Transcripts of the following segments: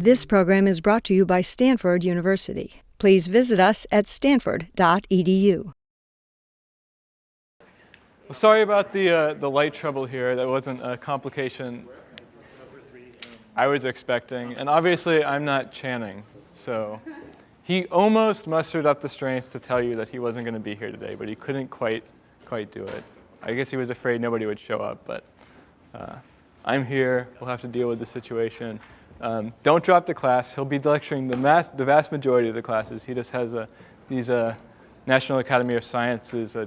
This program is brought to you by Stanford University. Please visit us at stanford.edu. Well, sorry about the light trouble here. That wasn't a complication I was expecting. And obviously, I'm not Channing. So he almost mustered up the strength to tell you that he wasn't going to be here today, but he couldn't quite do it. I guess he was afraid nobody would show up, but I'm here. We'll have to deal with the situation. Don't drop the class. He'll be lecturing the vast majority of the classes. He just has these National Academy of Sciences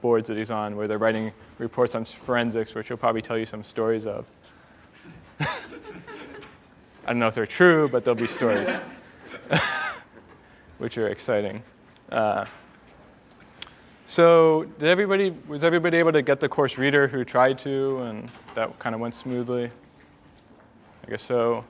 boards that he's on where they're writing reports on forensics, which he'll probably tell you some stories of. I don't know if they're true, but there'll be stories, which are exciting. So was everybody able to get the course reader who tried to, and that kind of went smoothly? I guess so.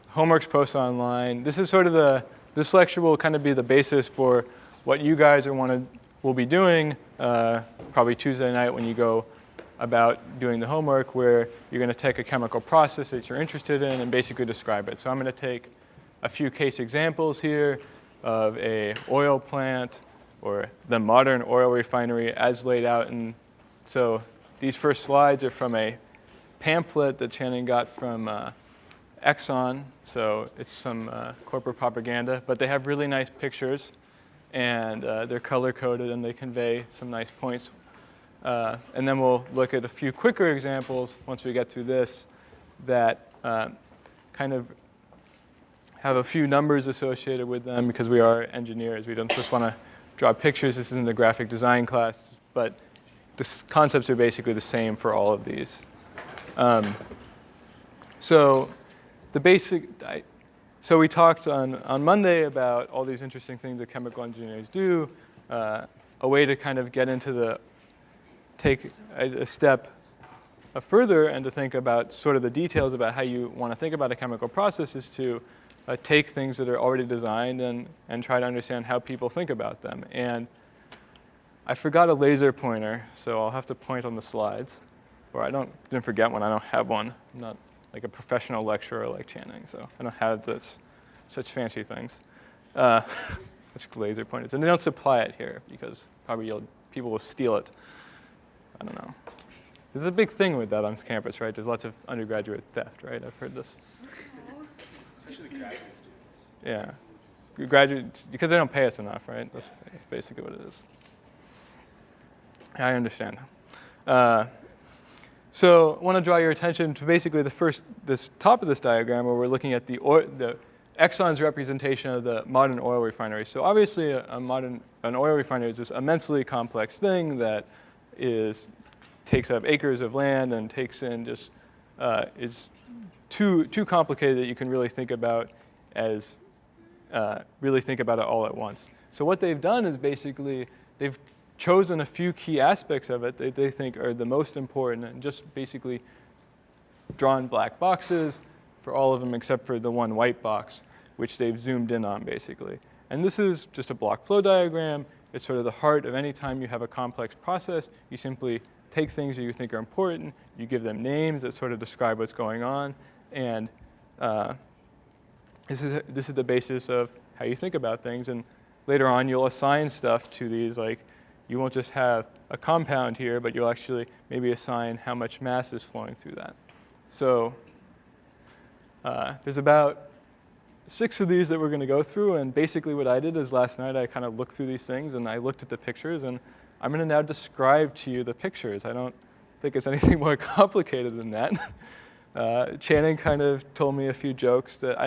Homework's posted online. This is sort of this lecture will kind of be the basis for what you guys will be doing probably Tuesday night when you go about doing the homework, where you're going to take a chemical process that you're interested in and basically describe it. So I'm going to take a few case examples here of a oil plant or the modern oil refinery as laid out. And so these first slides are from a pamphlet that Channing got from Exxon. So it's some corporate propaganda, but they have really nice pictures, and they're color-coded, and they convey some nice points. And then we'll look at a few quicker examples once we get through this that kind of have a few numbers associated with them, because we are engineers. We don't just want to draw pictures. This isn't the graphic design class, but the concepts are basically the same for all of these. So we talked on Monday about all these interesting things that chemical engineers do. A way to kind of get into take a step further and to think about sort of the details about how you want to think about a chemical process is to take things that are already designed and try to understand how people think about them. And I forgot a laser pointer, so I'll have to point on the slides. Or I didn't forget one. I don't have one. I'm not like a professional lecturer like Channing, so I don't have such fancy things. Such laser pointers. And they don't supply it here because probably people will steal it. I don't know. There's a big thing with that on campus, right? There's lots of undergraduate theft, right? I've heard this. Especially graduate students. Yeah. Graduates, because they don't pay us enough, right? That's basically what it is. I understand. So I want to draw your attention to basically this top of this diagram, where we're looking at the Exxon's representation of the modern oil refinery. So obviously, an oil refinery is this immensely complex thing that takes up acres of land and takes in just is too complicated that you can really think about it all at once. So what they've done is basically they've chosen a few key aspects of it that they think are the most important, and just basically drawn black boxes for all of them except for the one white box, which they've zoomed in on basically. And this is just a block flow diagram. It's sort of the heart of any time you have a complex process. You simply take things that you think are important, you give them names that sort of describe what's going on, and this is the basis of how you think about things. And later on, you'll assign stuff to these, like you won't just have a compound here, but you'll actually maybe assign how much mass is flowing through that. So there's about 6 of these that we're going to go through, and basically what I did is last night I kind of looked through these things and I looked at the pictures, and I'm going to now describe to you the pictures. I don't think it's anything more complicated than that. Channing kind of told me a few jokes that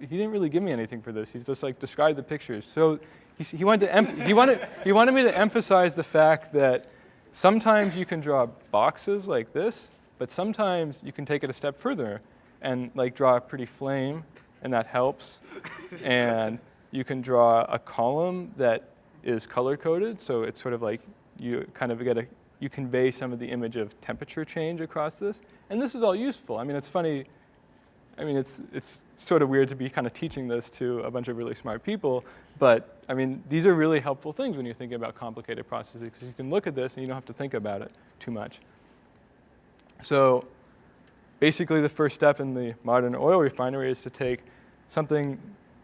he didn't really give me anything for this. He's just like described the pictures. So he wanted me to emphasize the fact that sometimes you can draw boxes like this, but sometimes you can take it a step further and like draw a pretty flame, and that helps. And you can draw a column that is color-coded, so it's sort of like you kind of you convey some of the image of temperature change across this. And this is all useful. I mean, it's funny. I mean, it's sort of weird to be kind of teaching this to a bunch of really smart people, but I mean, these are really helpful things when you're thinking about complicated processes, because you can look at this and you don't have to think about it too much. So basically the first step in the modern oil refinery is to take something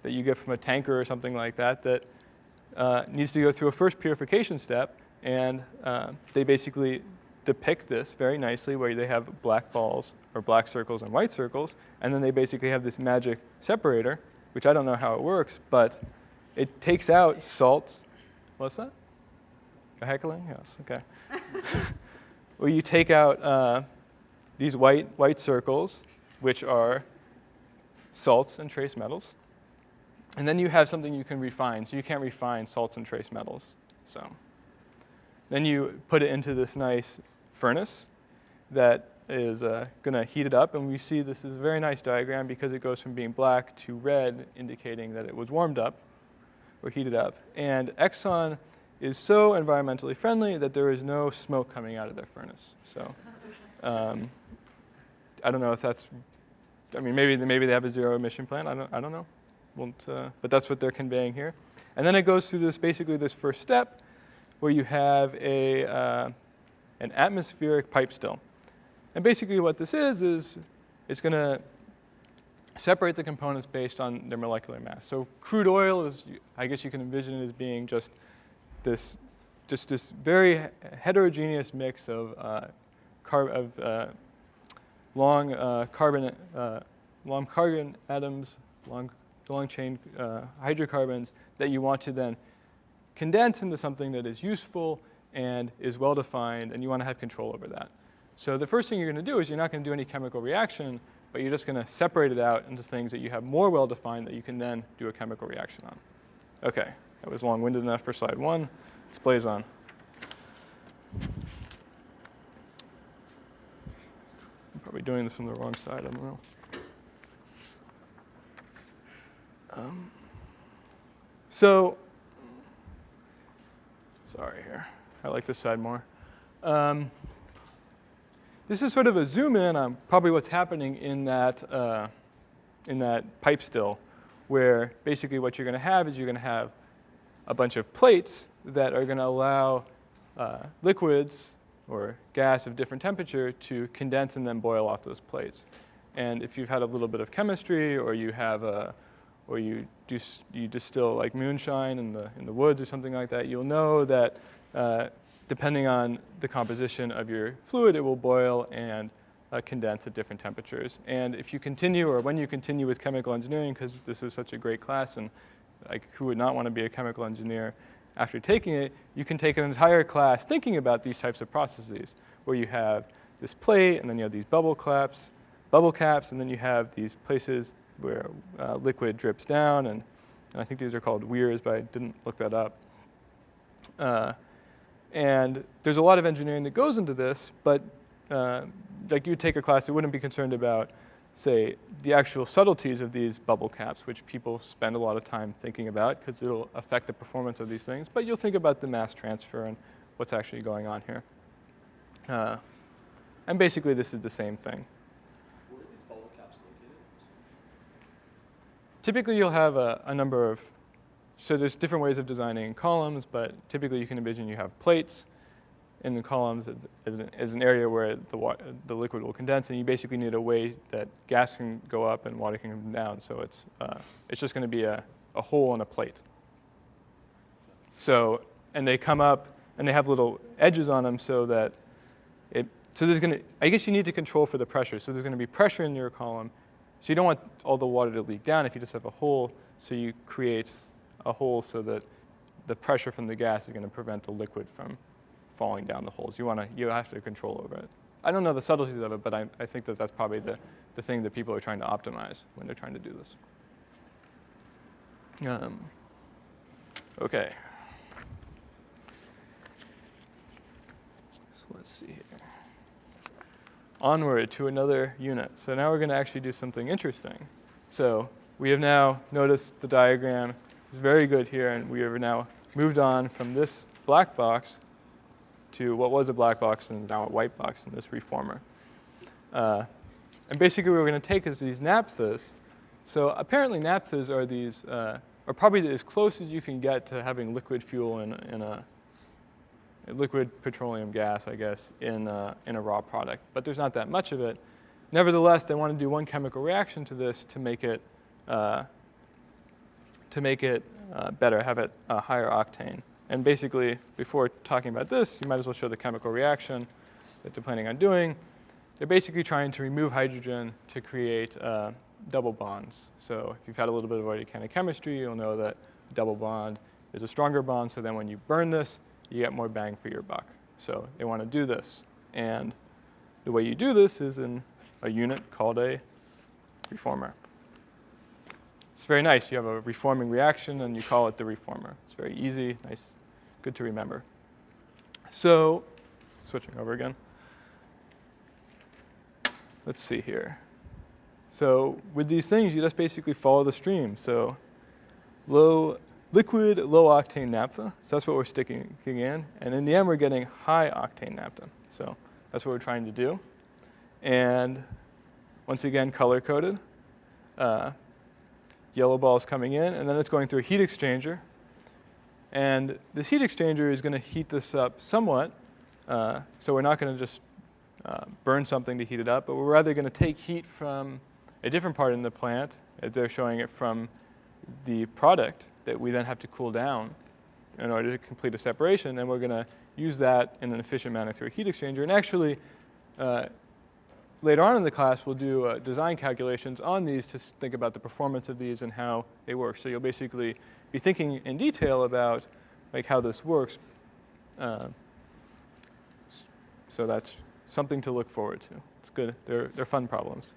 that you get from a tanker or something like that that needs to go through a first purification step, and they basically depict this very nicely where they have black balls or black circles and white circles, and then they basically have this magic separator, which I don't know how it works, but it takes out salts. What's that? A heckling? Yes, okay. Where you take out these white circles, which are salts and trace metals, and then you have something you can refine. So you can't refine salts and trace metals. So then you put it into this nice furnace that is going to heat it up, and we see this is a very nice diagram because it goes from being black to red, indicating that it was warmed up or heated up. And Exxon is so environmentally friendly that there is no smoke coming out of their furnace. So I don't know if that's, I mean, maybe they have a zero emission plan. I don't know. But that's what they're conveying here. And then it goes through basically this first step where you have an atmospheric pipe still. And basically what this is it's going to separate the components based on their molecular mass. So crude oil is, I guess you can envision it as being just this very heterogeneous mix of long carbon atoms, long chain hydrocarbons that you want to then condense into something that is useful and is well defined, and you want to have control over that. So the first thing you're going to do is you're not going to do any chemical reaction, but you're just going to separate it out into things that you have more well defined that you can then do a chemical reaction on. Okay, that was long-winded enough for slide 1. Display's on. I'm probably doing this from the wrong side, I don't know. Sorry here. I like this side more. This is sort of a zoom in on probably what's happening in that pipe still, where basically what you're going to have is you're going to have a bunch of plates that are going to allow liquids or gas of different temperature to condense and then boil off those plates. And if you've had a little bit of chemistry, or you have or you distill like moonshine in the woods or something like that, you'll know that depending on the composition of your fluid, it will boil and condense at different temperatures. And if you continue, or when you continue with chemical engineering, because this is such a great class, and like who would not want to be a chemical engineer after taking it, you can take an entire class thinking about these types of processes, where you have this plate, and then you have these bubble caps, and then you have these places where liquid drips down, and I think these are called weirs, but I didn't look that up. And there's a lot of engineering that goes into this, but like you would take a class that wouldn't be concerned about, say, the actual subtleties of these bubble caps, which people spend a lot of time thinking about because it'll affect the performance of these things. But you'll think about the mass transfer and what's actually going on here. And basically, this is the same thing. Where are these bubble caps located? Typically, you'll have a number of, so there's different ways of designing columns, but typically you can envision you have plates in the columns as an area where the liquid will condense, and you basically need a way that gas can go up and water can come down. So it's just going to be a hole in a plate. So, and they come up, and they have little edges on them so that so there's going to, I guess you need to control for the pressure. So there's going to be pressure in your column. So you don't want all the water to leak down if you just have a hole. So you create a hole so that the pressure from the gas is going to prevent the liquid from falling down the holes. You have to control over it. I don't know the subtleties of it, but I think that that's probably the thing that people are trying to optimize when they're trying to do this. Okay. So let's see here. Onward to another unit. So now we're going to actually do something interesting. So we have now noticed the diagram is very good here, and we have now moved on from this black box to what was a black box and now a white box in this reformer. And basically what we're going to take is these naphthas. So apparently naphthas are these, are probably as close as you can get to having liquid fuel in a liquid petroleum gas, I guess, in a raw product. But there's not that much of it. Nevertheless, they want to do one chemical reaction to this to make it better, have it a higher octane. And basically, before talking about this, you might as well show the chemical reaction that they're planning on doing. They're basically trying to remove hydrogen to create double bonds. So if you've had a little bit of organic chemistry, you'll know that a double bond is a stronger bond, so then when you burn this, you get more bang for your buck. So they want to do this. And the way you do this is in a unit called a reformer. It's very nice. You have a reforming reaction, and you call it the reformer. It's very easy, nice, good to remember. So switching over again. Let's see here. So with these things, you just basically follow the stream. So liquid, low-octane naphtha. So that's what we're sticking in. And in the end, we're getting high-octane naphtha. So that's what we're trying to do. And once again, color-coded. Yellow ball is coming in, and then it's going through a heat exchanger. And this heat exchanger is going to heat this up somewhat. So we're not going to just burn something to heat it up, but we're rather going to take heat from a different part in the plant, as they're showing it from the product that we then have to cool down in order to complete a separation, and we're going to use that in an efficient manner through a heat exchanger. And actually, later on in the class, we'll do design calculations on these to think about the performance of these and how they work. So you'll basically be thinking in detail about how this works. So that's something to look forward to. It's good. They're fun problems.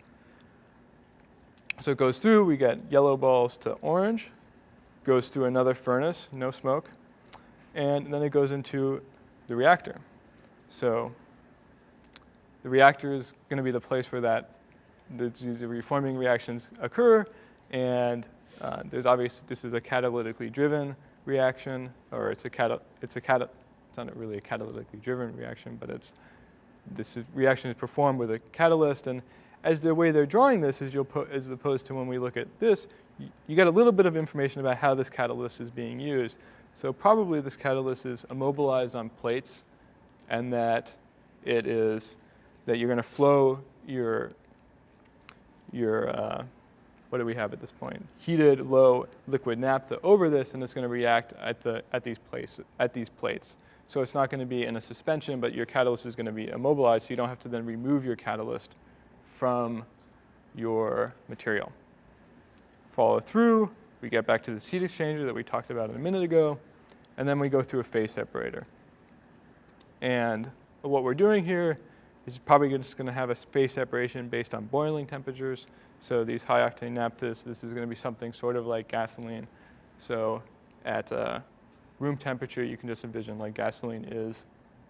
So it goes through. We get yellow balls to orange. Goes through another furnace, no smoke. And then it goes into the reactor. So the reactor is going to be the place where the reforming reactions occur. And there's obviously, this is a catalytically driven reaction, or it's not really a catalytically driven reaction, but this reaction is performed with a catalyst. And as the way they're drawing this is as opposed to when we look at this, you get a little bit of information about how this catalyst is being used. So probably this catalyst is immobilized on plates, and that you're going to flow your what do we have at this point? Heated low liquid naphtha over this, and it's going to react at these plates. So it's not going to be in a suspension, but your catalyst is going to be immobilized, so you don't have to then remove your catalyst from your material. Follow through, we get back to this heat exchanger that we talked about a minute ago, and then we go through a phase separator. And what we're doing here is probably just going to have a phase separation based on boiling temperatures. So these high-octane naphthas, this is going to be something sort of like gasoline. So at room temperature, you can just envision like gasoline is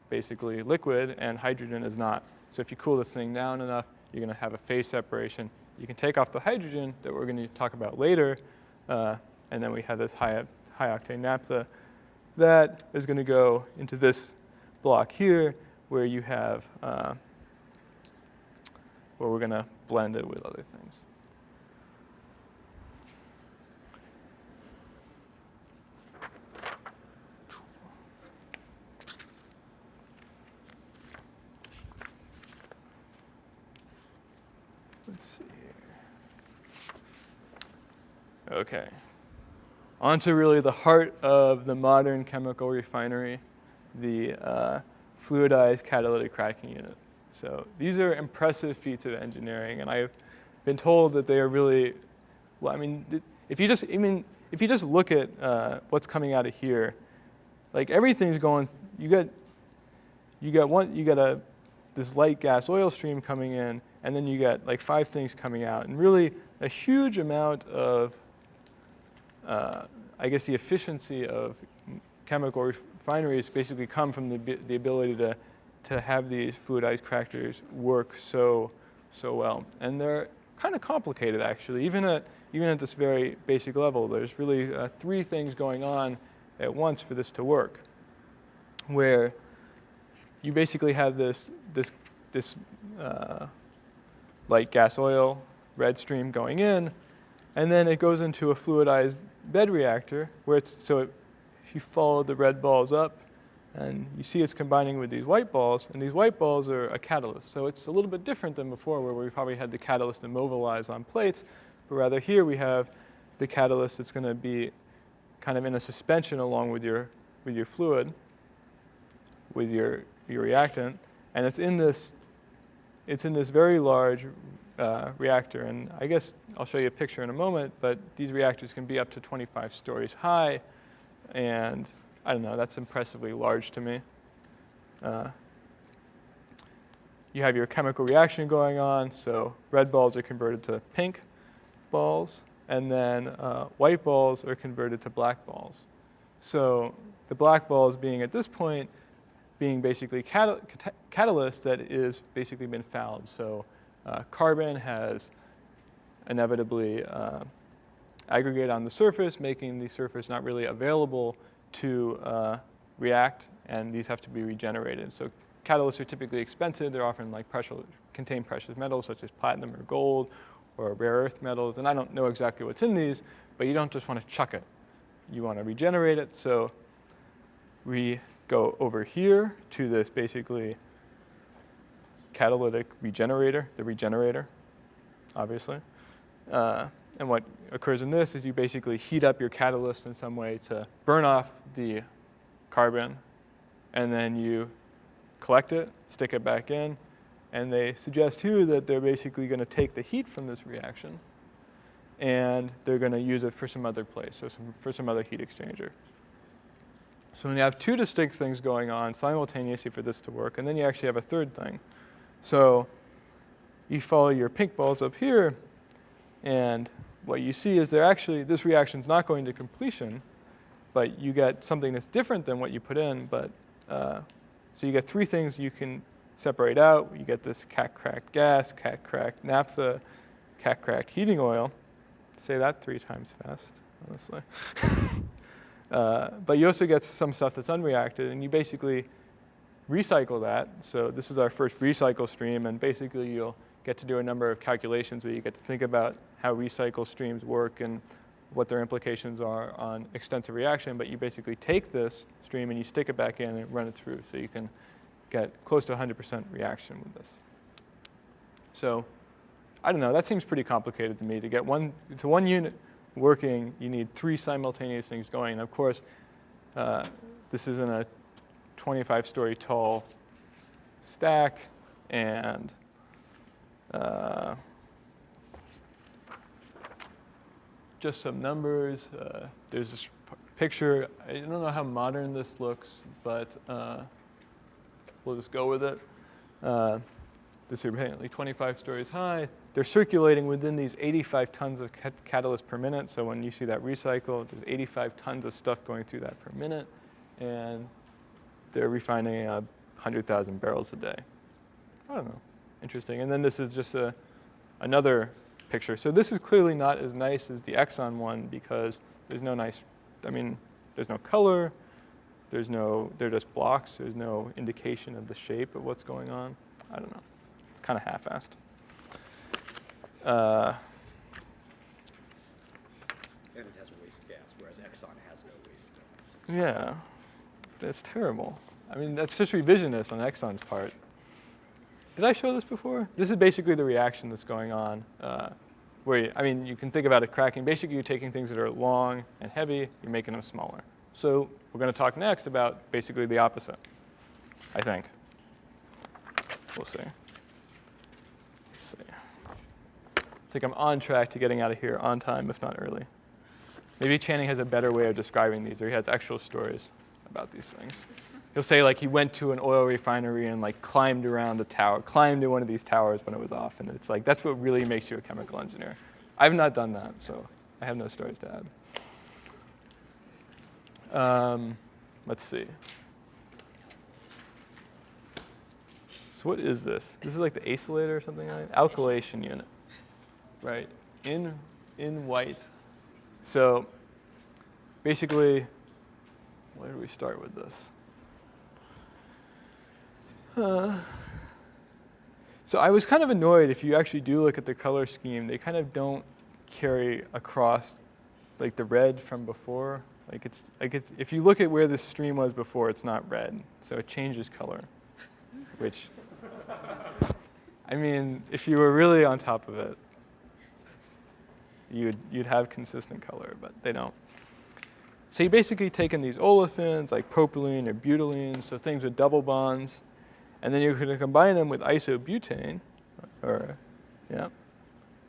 basically liquid and hydrogen is not. So if you cool this thing down enough, you're going to have a phase separation. You can take off the hydrogen that we're going to talk about later, and then we have this high-octane naphtha that is going to go into this block here, where you have where we're going to blend it with other things. Let's see here. Okay. On to really the heart of the modern chemical refinery, the fluidized catalytic cracking unit. So these are impressive feats of engineering, and I've been told that they are really, well, I mean, if you just look at what's coming out of here, like everything's going, you got this light gas oil stream coming in, and then you got like 5 things coming out, and really a huge amount of, I guess the efficiency of chemical refineries basically come from the ability to have these fluidized crackers work so well. And they're kind of complicated, actually. Even at this very basic level, there's really 3 things going on at once for this to work, where you basically have this light gas oil red stream going in, and then it goes into a fluidized bed reactor where if you follow the red balls up, And you see it's combining with these white balls, and these white balls are a catalyst. So it's a little bit different than before, where we probably had the catalyst immobilize on plates, but rather here we have the catalyst that's going to be kind of in a suspension along with your fluid, with your reactant, and it's in this very large reactor. And I guess I'll show you a picture in a moment, but these reactors can be up to 25 stories high, and I don't know, that's impressively large to me. You have your chemical reaction going on, so red balls are converted to pink balls, and then white balls are converted to black balls. So the black balls being at this point, being basically catalyst that is basically been fouled. So carbon has inevitably aggregate on the surface, making the surface not really available to react, and these have to be regenerated. So catalysts are typically expensive. They're often contain precious metals such as platinum or gold or rare earth metals. And I don't know exactly what's in these, but you don't just want to chuck it. You want to regenerate it. So we go over here to this basically catalytic regenerator, the regenerator, obviously. And what occurs in this is you basically heat up your catalyst in some way to burn off the carbon, and then you collect it, stick it back in, and they suggest too that they're basically going to take the heat from this reaction and they're going to use it for some other place, so for some other heat exchanger. So when you have two distinct things going on simultaneously for this to work, and then you actually have a third thing. So you follow your pink balls up here, and what you see is this reaction's not going to completion, but you get something that's different than what you put in. But so you get three things you can separate out. You get this cat-cracked gas, cat-cracked naphtha, cat-cracked heating oil. Say that 3 times fast, honestly. But you also get some stuff that's unreacted, and you basically recycle that. So this is our first recycle stream, and basically you'll get to do a number of calculations where you get to think about how recycle streams work and what their implications are on extensive reaction. But you basically take this stream and you stick it back in and run it through, so you can get close to 100% reaction with this. So I don't know, that seems pretty complicated to me. To get one unit working, you need 3 simultaneous things going. And of course, this is in a 25-story tall stack, and just some numbers. There's this picture. I don't know how modern this looks, but we'll just go with it. This is apparently 25 stories high. They're circulating within these 85 tons of catalyst per minute. So when you see that recycle, there's 85 tons of stuff going through that per minute. And they're refining 100,000 barrels a day. I don't know. Interesting. And then this is just another picture. So this is clearly not as nice as the Exxon one because there's no there's no color. They're just blocks. There's no indication of the shape of what's going on. I don't know. It's kind of half-assed. And it has waste gas, whereas Exxon has no waste gas. Yeah, that's terrible. I mean, that's just revisionist on Exxon's part. Did I show this before? This is basically the reaction that's going on. You can think about it cracking. Basically, you're taking things that are long and heavy, you're making them smaller. So we're going to talk next about basically the opposite, I think. We'll see. Let's see. I think I'm on track to getting out of here on time, if not early. Maybe Channing has a better way of describing these, or he has actual stories about these things. He'll say he went to an oil refinery and climbed around a tower, climbed to one of these towers when it was off, and it's that's what really makes you a chemical engineer. I've not done that, so I have no stories to add. Let's see. So what is this? This is like the acylator or something like that? Alkylation unit, right? In white. So basically, where do we start with this? So I was kind of annoyed. If you actually do look at the color scheme, they kind of don't carry across the red from before. If you look at where this stream was before, it's not red, so it changes color, which, I mean, if you were really on top of it, you'd have consistent color, but they don't. So you basically take in these olefins like propylene or butylene, so things with double bonds, and then you're going to combine them with isobutane,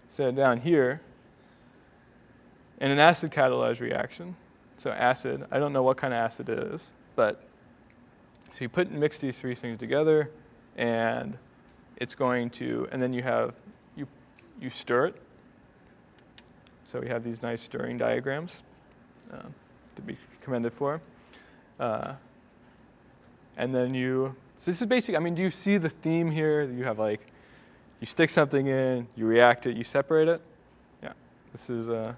so down here, in an acid catalyzed reaction. So acid, I don't know what kind of acid it is, but so you mix these three things together, and it's going to, and then you stir it. So we have these nice stirring diagrams to be commended for. And then so this is basic, I mean, do you see the theme here? You have you stick something in, you react it, you separate it. Yeah, this is, we're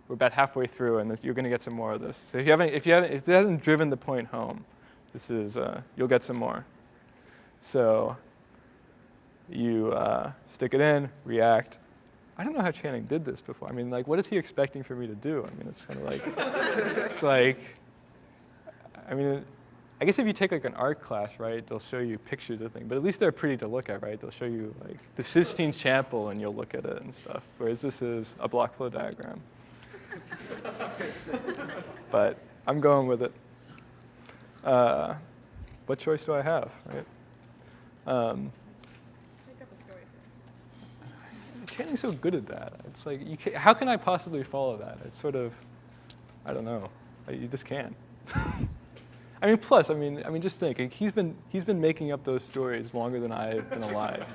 about halfway through, and you're going to get some more of this. So if it hasn't driven the point home, this is, you'll get some more. So you stick it in, react. I don't know how Channing did this before. I mean, what is he expecting for me to do? I mean, it's kind of I mean, I guess if you take an art class, right, they'll show you pictures of things, but at least they're pretty to look at, right? They'll show you the Sistine Chapel, and you'll look at it and stuff, whereas this is a block flow diagram. But I'm going with it. What choice do I have, right? Channing's so good at that. It's how can I possibly follow that? It's sort of, I don't know. You just can't. I mean, plus, I mean, just think. He's been making up those stories longer than I've been alive.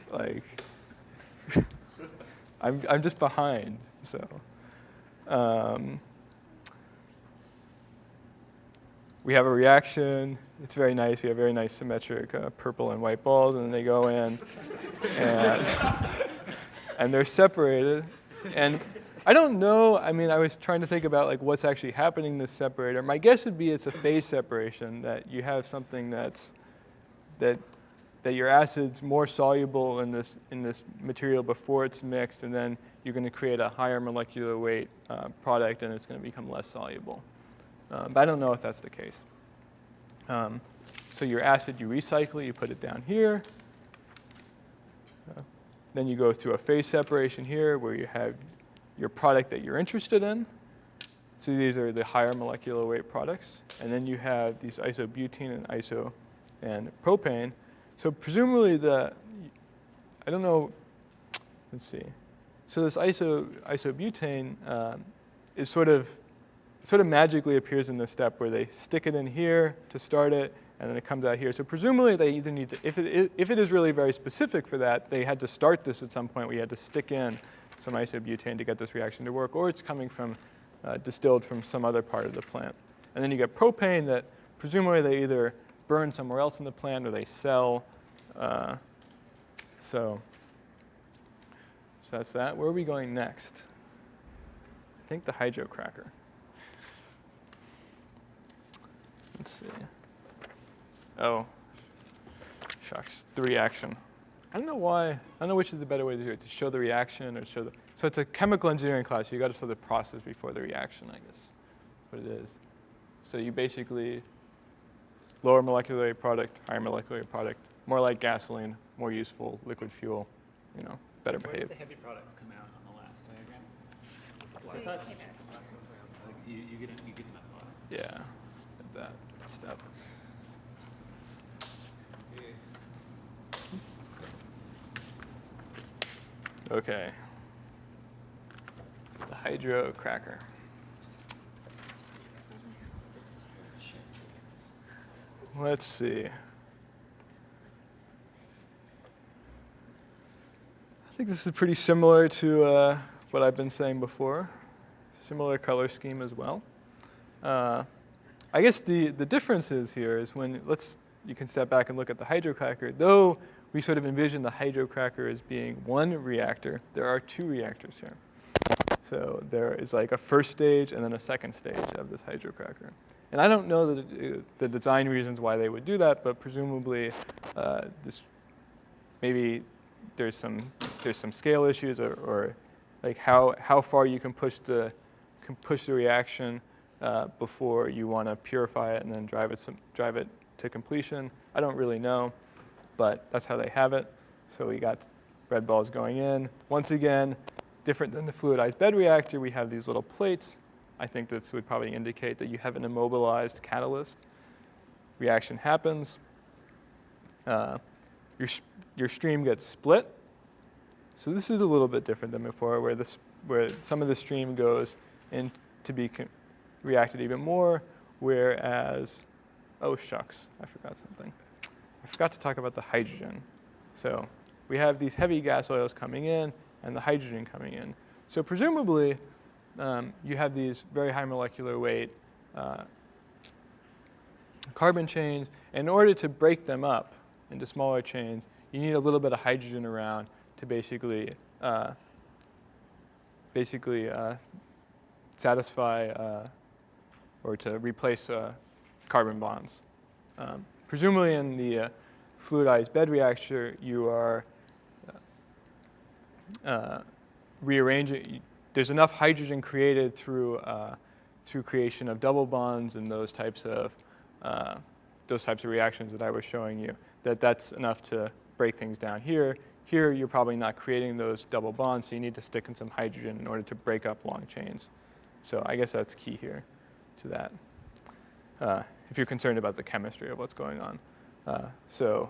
So, I'm just behind. So, we have a reaction. It's very nice. We have very nice symmetric purple and white balls, and then they go in, and they're separated. And I don't know. I mean, I was trying to think about what's actually happening in this separator. My guess would be it's a phase separation, that you have something that your acid's more soluble in this material before it's mixed, and then you're going to create a higher molecular weight product, and it's going to become less soluble. But I don't know if that's the case. So your acid, you recycle, you put it down here. Then you go through a phase separation here where you have your product that you're interested in. So these are the higher molecular weight products. And then you have these isobutene and propane. So presumably I don't know, let's see. So this isobutane is sort of magically appears in the step where they stick it in here to start it, and then it comes out here. So presumably they either need to, if it is really very specific for that, they had to start this at some point where you had to stick in some isobutane to get this reaction to work, or it's coming from, distilled from some other part of the plant. And then you get propane that presumably they either burn somewhere else in the plant or they sell. So that's that. Where are we going next? I think the hydrocracker. Let's see. Oh, shucks, the reaction. I don't know why. I don't know which is the better way to do it, to show the reaction or show the. So it's a chemical engineering class. So you got to show the process before the reaction, I guess, what it is. So you basically lower molecular weight product, higher molecular weight product, more like gasoline, more useful liquid fuel, better Where behave. did the heavy products come out on the last diagram? So I thought you came you get them at the bottom. Yeah, at that step. Okay. The hydrocracker. Let's see. I think this is pretty similar to what I've been saying before. Similar color scheme as well. I guess the difference is here is when you can step back and look at the hydrocracker. Though we sort of envision the hydrocracker as being one reactor, there are two reactors here. So there is a first stage and then a second stage of this hydrocracker. And I don't know the design reasons why they would do that, but presumably maybe there's some scale issues or how far you can push the push the reaction before you want to purify it and then drive it to completion. I don't really know, but that's how they have it. So we got red balls going in. Once again, different than the fluidized bed reactor, we have these little plates. I think this would probably indicate that you have an immobilized catalyst. Reaction happens. Your stream gets split. So this is a little bit different than before, where some of the stream goes in to be reacted even more, whereas, oh shucks, I forgot something. I forgot to talk about the hydrogen. So we have these heavy gas oils coming in and the hydrogen coming in. So presumably, you have these very high molecular weight carbon chains. In order to break them up into smaller chains, you need a little bit of hydrogen around to basically satisfy or to replace carbon bonds. Presumably in the fluidized bed reactor, you are rearranging. There's enough hydrogen created through creation of double bonds and those types of reactions that I was showing you. That's enough to break things down here. Here, you're probably not creating those double bonds, so you need to stick in some hydrogen in order to break up long chains. So I guess that's key here to that, if you're concerned about the chemistry of what's going on. So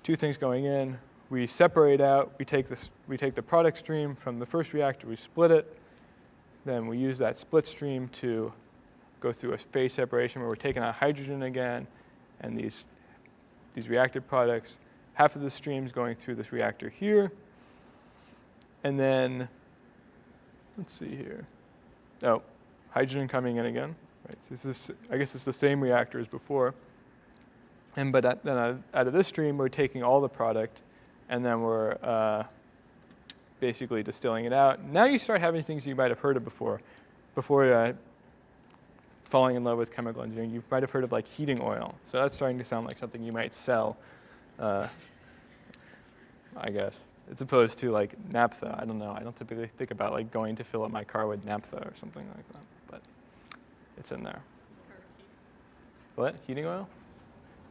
two things going in. We separate out. We take the product stream from the first reactor. We split it. Then we use that split stream to go through a phase separation where we're taking out hydrogen again, and these reactive products. Half of the stream's going through this reactor here. And then, let's see here. Oh, hydrogen coming in again. Right. So I guess it's the same reactor as before. But then out of this stream, we're taking all the product, and then we're basically distilling it out. Now you start having things you might have heard of before. Before falling in love with chemical engineering, you might have heard of like heating oil. So that's starting to sound like something you might sell, I guess, as opposed to like naphtha. I don't know. I don't typically think about like going to fill up my car with naphtha or something like that, but it's in there. What? Heating oil?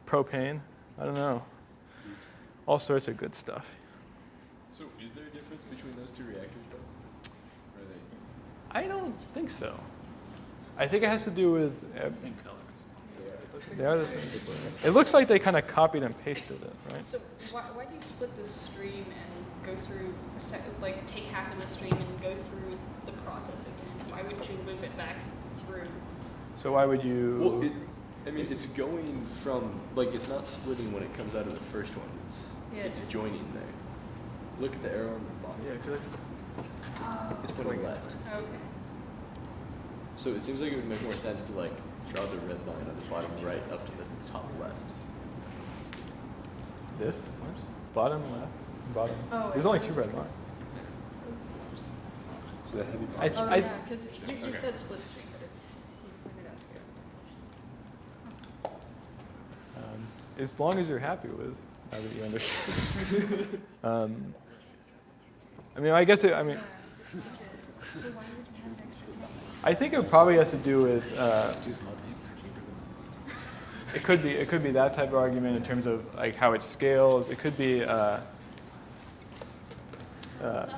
Propane? I don't know. All sorts of good stuff. So is there a difference between those two reactors though? Are they? I don't think so. I think it has to do with. Same colors. They are the same. It looks like they kind of copied and pasted it, right? So why do you split the stream and go through, like take half of the stream and go through the process again? Why would you move it back through? So why would you? Well, it's going from, like, it's not splitting when it comes out of the first one. It's joining there. Look at the arrow on the bottom. Yeah, I feel like It's pointing left. Okay. So it seems like it would make more sense to like draw the red line on the bottom right up to the top left. this. Bottom left. Bottom. Oh, There's only two red lines. So the heavy I, bottom. Oh, I, yeah, because you said split stream, but it's, you pointed out here. As long as you're happy with, now that you understand. I mean, I guess it, I mean, So why would you have that? I think it probably has to do with, it could be that type of argument in terms of like how it scales. It could be, The red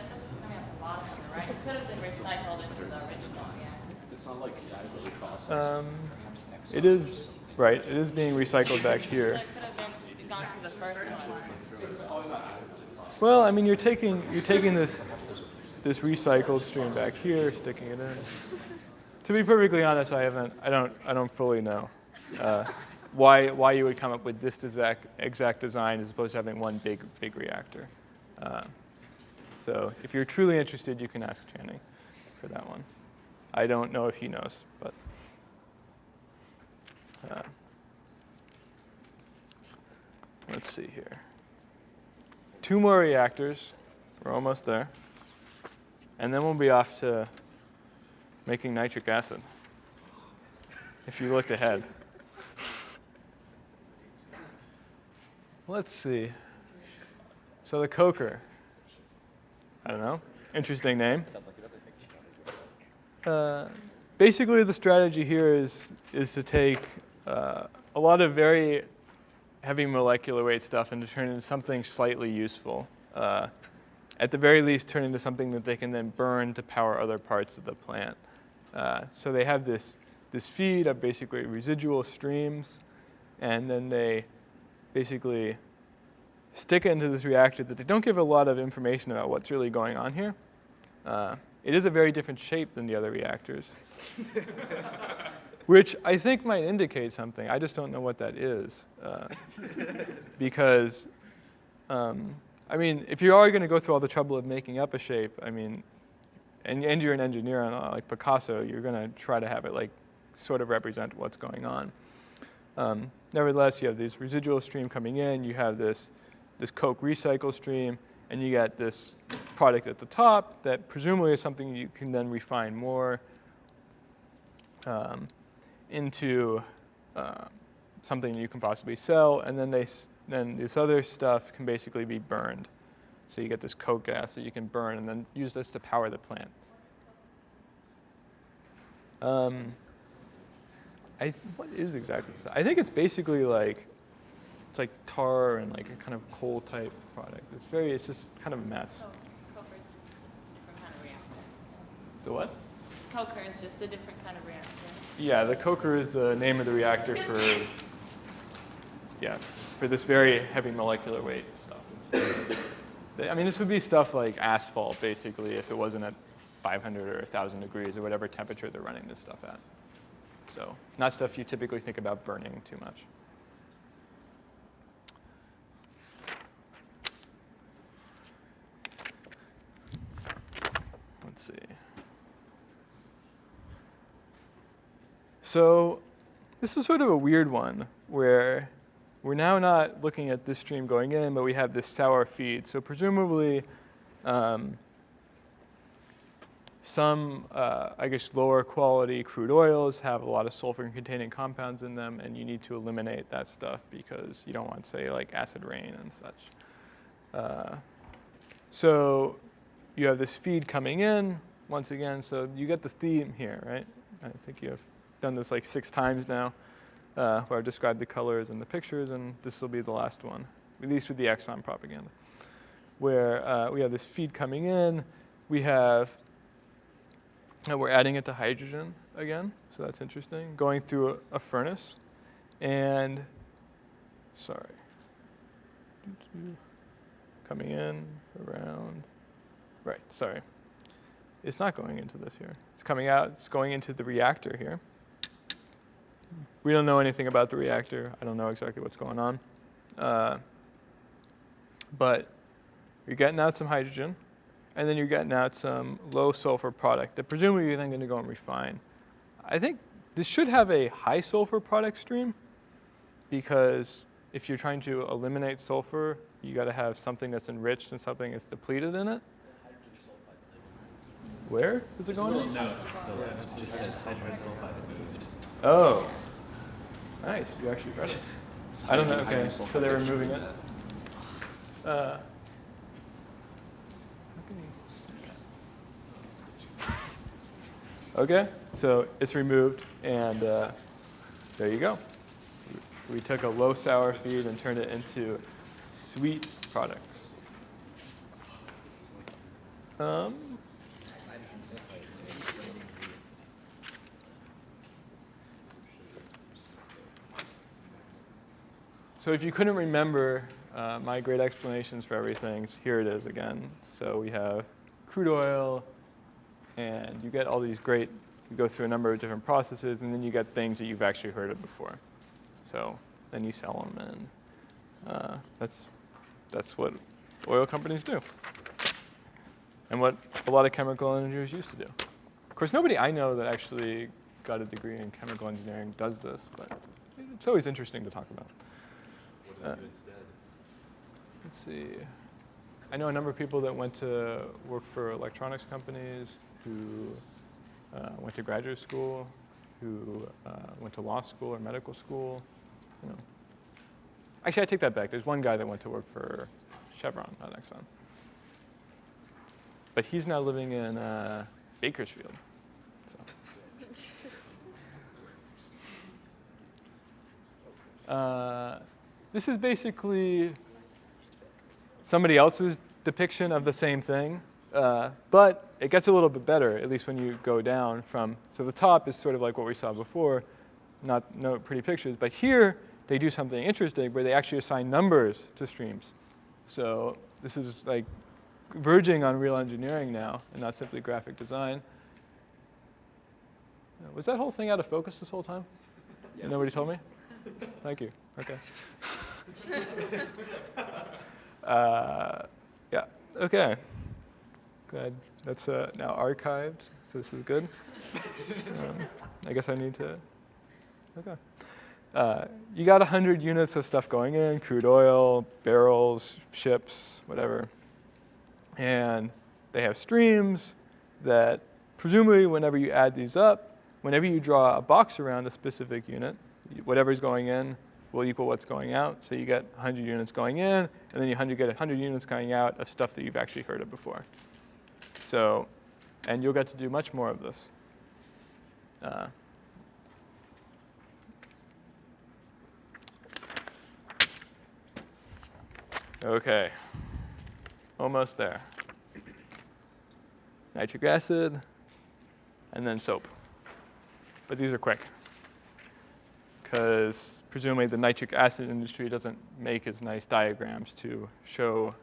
stuff is coming out the bottom on the right. It could have been recycled into the original, yeah. It's not like adequately processed. it is, right, it is being recycled back So here. it could have been gone to the first one. Well, I mean, you're taking this recycled stream back here, sticking it in. To be perfectly honest, I don't fully know why you would come up with this exact design as opposed to having one big reactor. So if you're truly interested, you can ask Channing for that one. I don't know if he knows, but. Let's see here. 2 more reactors. We're almost there. And then we'll be off to making nitric acid, if you looked ahead. Let's see. So the coker. I don't know. Interesting name. basically the strategy here is to take a lot of very heavy molecular weight stuff and to turn it into something slightly useful. At the very least, turn into something that they can then burn to power other parts of the plant. So they have this feed of basically residual streams, and then they basically stick it into this reactor that they don't give a lot of information about what's really going on here. It is a very different shape than the other reactors, which I think might indicate something. I just don't know what that is. Because, I mean, if you are going to go through all the trouble of making up a shape, I mean, and you're an engineer on like Picasso, you're going to try to have it like sort of represent what's going on. Nevertheless, you have this residual stream coming in, you have this coke recycle stream, and you get this product at the top that presumably is something you can then refine more into something you can possibly sell, and then this other stuff can basically be burned. So you get this coke gas that you can burn and then use this to power the plant. What is exactly this? I think it's basically like, it's like tar and like a kind of coal type product. It's just kind of a mess. Coker is just a different kind of reactor. The what? Coker is just a different kind of reactor. Yeah, the coker is the name of the reactor for this very heavy molecular weight stuff. I mean, this would be stuff like asphalt, basically, if it wasn't at 500 or 1,000 degrees or whatever temperature they're running this stuff at. So not stuff you typically think about burning too much. Let's see. So this is sort of a weird one where we're now not looking at this stream going in, but we have this sour feed. So presumably some, I guess, lower quality crude oils have a lot of sulfur-containing compounds in them, and you need to eliminate that stuff because you don't want, say, like acid rain and such. So you have this feed coming in, once again, so you get the theme here, right? I think you have done this like 6 times now, where I've described the colors and the pictures, and this will be the last one, at least with the Exxon propaganda, where we have this feed coming in, we're adding it to hydrogen again, so that's interesting, going through a furnace, and, coming in, around, right, sorry. It's not going into this here. It's coming out, it's going into the reactor here. We don't know anything about the reactor. I don't know exactly what's going on. But you're getting out some hydrogen, and then you're getting out some low sulfur product that presumably you're then going to go and refine. I think this should have a high sulfur product stream, because if you're trying to eliminate sulfur, you got to have something that's enriched and something that's depleted in it. Where is it going? No, it says hydrogen sulfide removed. Oh, nice. You actually read it. I don't know. Okay, so they're removing it. How can you- Okay, so it's removed, and there you go. We took a low sour feed and turned it into sweet products. So if you couldn't remember my great explanations for everything, here it is again. So we have crude oil, and you get all these great, you go through a number of different processes, and then you get things that you've actually heard of before. So then you sell them, and that's what oil companies do, and what a lot of chemical engineers used to do. Of course, nobody I know that actually got a degree in chemical engineering does this, but it's always interesting to talk about. What did you do instead? Let's see. I know a number of people that went to work for electronics companies, who went to graduate school, who went to law school or medical school. You know. Actually, I take that back. There's one guy that went to work for Chevron, not Exxon. But he's now living in Bakersfield. So This is basically somebody else's depiction of the same thing, but it gets a little bit better, at least when you go down from, so the top is sort of like what we saw before, no pretty pictures, but here they do something interesting where they actually assign numbers to streams. So this is like verging on real engineering now and not simply graphic design. Was that whole thing out of focus this whole time? Yeah. Nobody told me? Thank you. Okay. Yeah, okay. Good. That's now archived, so this is good. I guess I need to, okay. You got 100 units of stuff going in, crude oil, barrels, ships, whatever. And they have streams that presumably whenever you add these up, whenever you draw a box around a specific unit, whatever's going in will equal what's going out. So you get 100 units going in, and then you get 100 units going out of stuff that you've actually heard of before. So, and you'll get to do much more of this. Okay, almost there. Nitric acid, and then soap. But these are quick, because presumably the nitric acid industry doesn't make as nice diagrams to show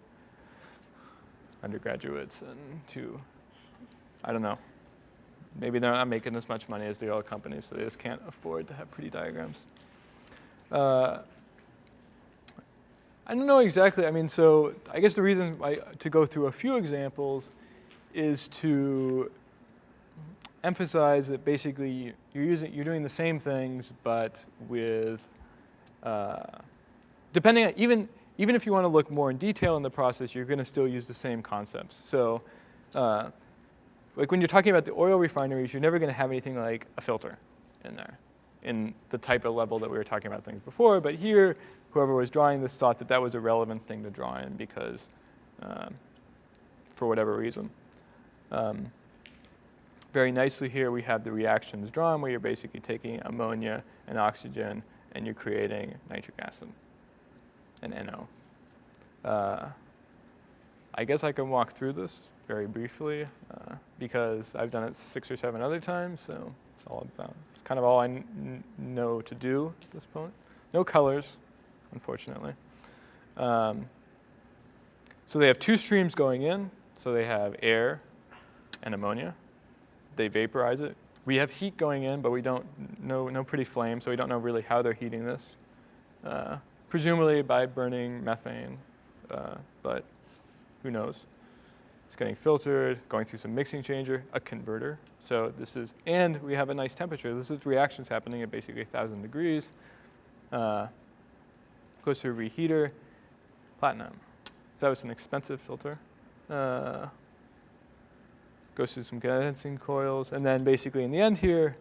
undergraduates and to, I don't know, maybe they're not making as much money as the oil companies, so they just can't afford to have pretty diagrams. I don't know exactly. I mean, so I guess the reason to go through a few examples is to emphasize that basically you're doing the same things, but with depending on even if you want to look more in detail in the process, you're going to still use the same concepts. So, like when you're talking about the oil refineries, you're never going to have anything like a filter in there, in the type of level that we were talking about things before. But here, whoever was drawing this thought that that was a relevant thing to draw in because, for whatever reason. Very nicely here we have the reactions drawn where you're basically taking ammonia and oxygen and you're creating nitric acid and NO. I guess I can walk through this very briefly because I've done it 6 or 7 other times, so it's kind of all I know to do at this point. No colors, unfortunately. So they have 2 streams going in, so they have air and ammonia. They vaporize it. We have heat going in, but we don't know, no pretty flame, so we don't know really how they're heating this. Presumably by burning methane, but who knows? It's getting filtered, going through some mixing changer, a converter. So this is, and we have a nice temperature. This is reactions happening at basically 1,000 degrees. Goes through a reheater, platinum. So that was an expensive filter. Goes through some condensing coils, and then basically in the end here,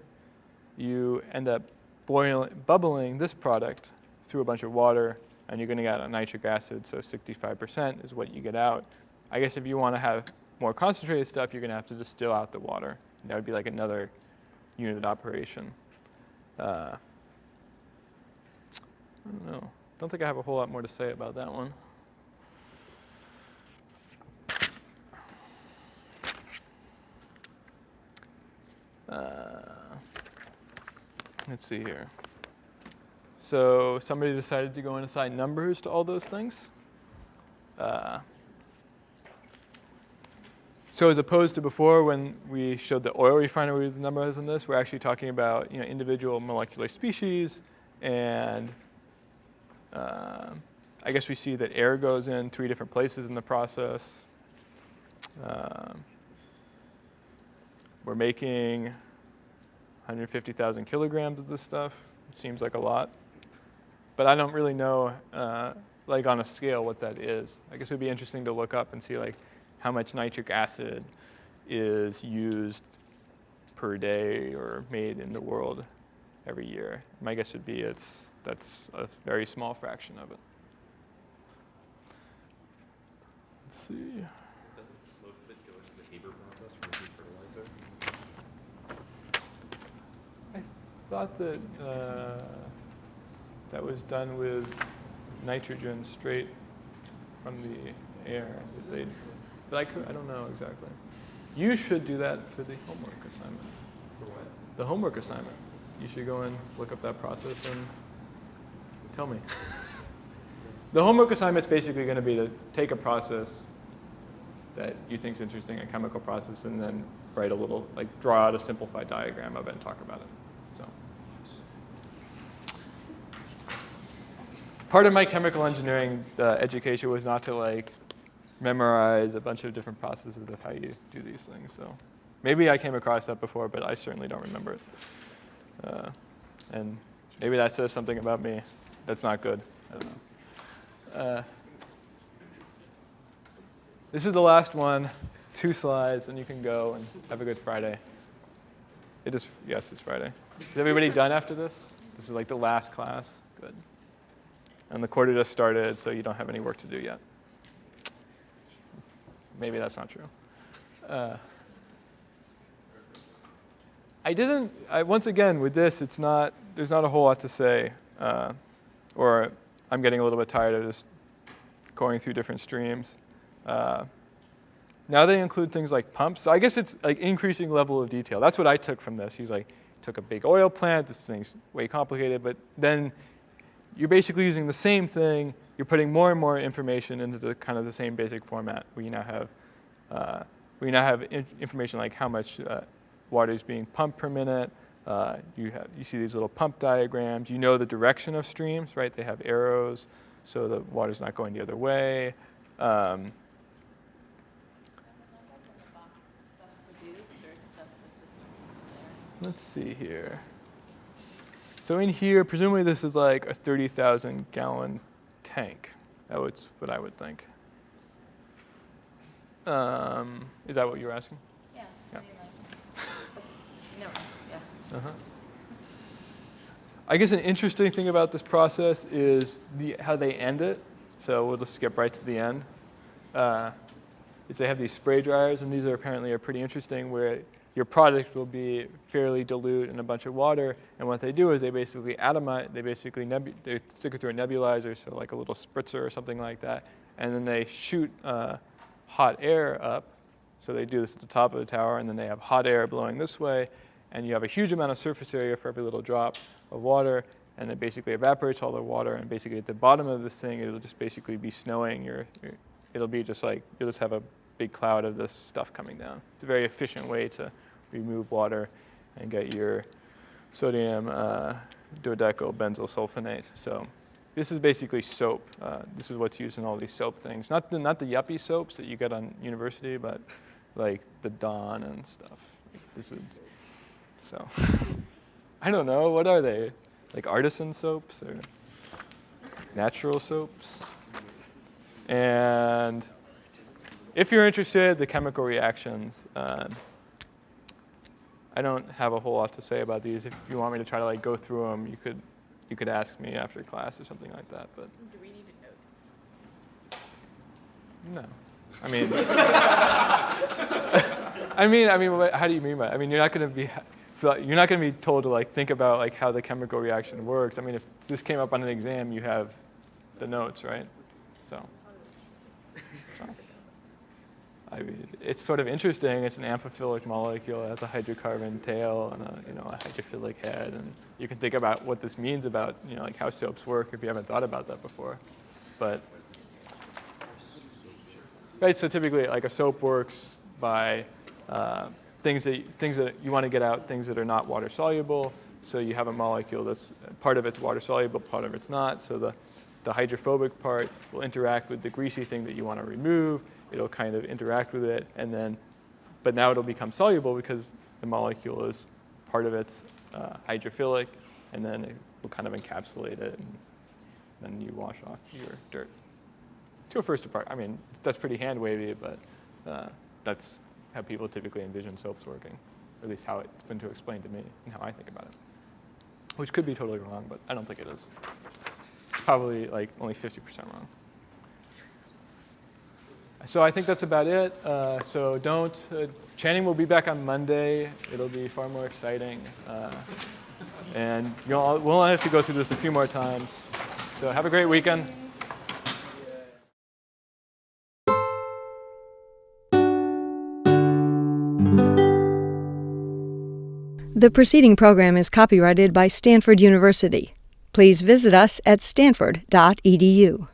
you end up bubbling this product through a bunch of water, and you're going to get a nitric acid, so 65% is what you get out. I guess if you want to have more concentrated stuff, you're going to have to distill out the water. That would be like another unit operation. I don't know. Don't think I have a whole lot more to say about that one. Let's see here. So somebody decided to go and assign numbers to all those things. So as opposed to before when we showed the oil refinery with the numbers in this, we're actually talking about individual molecular species, and I guess we see that air goes in 3 different places in the process. We're making 150,000 kilograms of this stuff, which seems like a lot. But I don't really know, like on a scale, what that is. I guess it would be interesting to look up and see like how much nitric acid is used per day or made in the world every year. My guess would be that's a very small fraction of it. Let's see. Doesn't most of it go into the Haber process for making fertilizer? I thought that that was done with nitrogen straight from the air. I don't know exactly. You should do that for the homework assignment. For what? The homework assignment. You should go and look up that process and tell me. The homework assignment's basically going to be to take a process that you think is interesting, a chemical process, and then write a little, like draw out a simplified diagram of it and talk about it. So, part of my chemical engineering education was not to like memorize a bunch of different processes of how you do these things. So maybe I came across that before, but I certainly don't remember it. And maybe that says something about me that's not good. I don't know. This is the last one, 2 slides, and you can go and have a good Friday. Yes, it's Friday. Is everybody done after this? This is like the last class? Good. And the quarter just started, so you don't have any work to do yet. Maybe that's not true. Once again, with this, there's not a whole lot to say, or I'm getting a little bit tired of just going through different streams. Now they include things like pumps. So I guess it's like increasing level of detail. That's what I took from this. He's like, took a big oil plant, this thing's way complicated, but then you're basically using the same thing, you're putting more and more information into the kind of the same basic format where you now have information like how much water is being pumped per minute. You see these little pump diagrams. You know the direction of streams, right? They have arrows, so the water's not going the other way. Let's see here. So in here, presumably this is like a 30,000 gallon tank. That's what I would think. Is that what you were asking? Yeah. Yeah. No. Yeah. Uh-huh. I guess an interesting thing about this process is how they end it. So we'll just skip right to the end. Is they have these spray dryers, and these are apparently pretty interesting, where your product will be fairly dilute in a bunch of water, and what they do is they basically atomize, they stick it through a nebulizer, so like a little spritzer or something like that, and then they shoot hot air up. So they do this at the top of the tower, and then they have hot air blowing this way, and you have a huge amount of surface area for every little drop of water, and it basically evaporates all the water, and basically at the bottom of this thing, it'll just basically be snowing. It'll be just like, you'll just have a big cloud of this stuff coming down. It's a very efficient way to remove water and get your sodium dodecobenzyl sulfonate. So this is basically soap. This is what's used in all these soap things. Not the yuppie soaps that you get on university, but like the Dawn and stuff. So I don't know, what are they? Like artisan soaps or natural soaps? And if you're interested, the chemical reactions, I don't have a whole lot to say about these. If you want me to try to like go through them, you could ask me after class or something like that. But Do we need a note? no, I mean, how do you mean by it? I mean, you're not going to be told to like think about like how the chemical reaction works. I mean, if this came up on an exam, you have the notes, right? So. I mean, it's sort of interesting. It's an amphiphilic molecule. It has a hydrocarbon tail and a hydrophilic head. And you can think about what this means about like how soaps work if you haven't thought about that before. But right, so typically like a soap works by things that you want to get out, things that are not water soluble. So you have a molecule that's part of it's water soluble, part of it's not. So the hydrophobic part will interact with the greasy thing that you want to remove. It'll kind of interact with it, but now it'll become soluble because the molecule is part of it's hydrophilic, and then it will kind of encapsulate it, and then you wash off your dirt. To a first part, I mean, that's pretty hand wavy, but that's how people typically envision soaps working, or at least how it's been explained to me and how I think about it. Which could be totally wrong, but I don't think it is. It's probably like only 50% wrong. So I think that's about it. Channing will be back on Monday. It'll be far more exciting. And we'll only have to go through this a few more times. So have a great weekend. The preceding program is copyrighted by Stanford University. Please visit us at stanford.edu.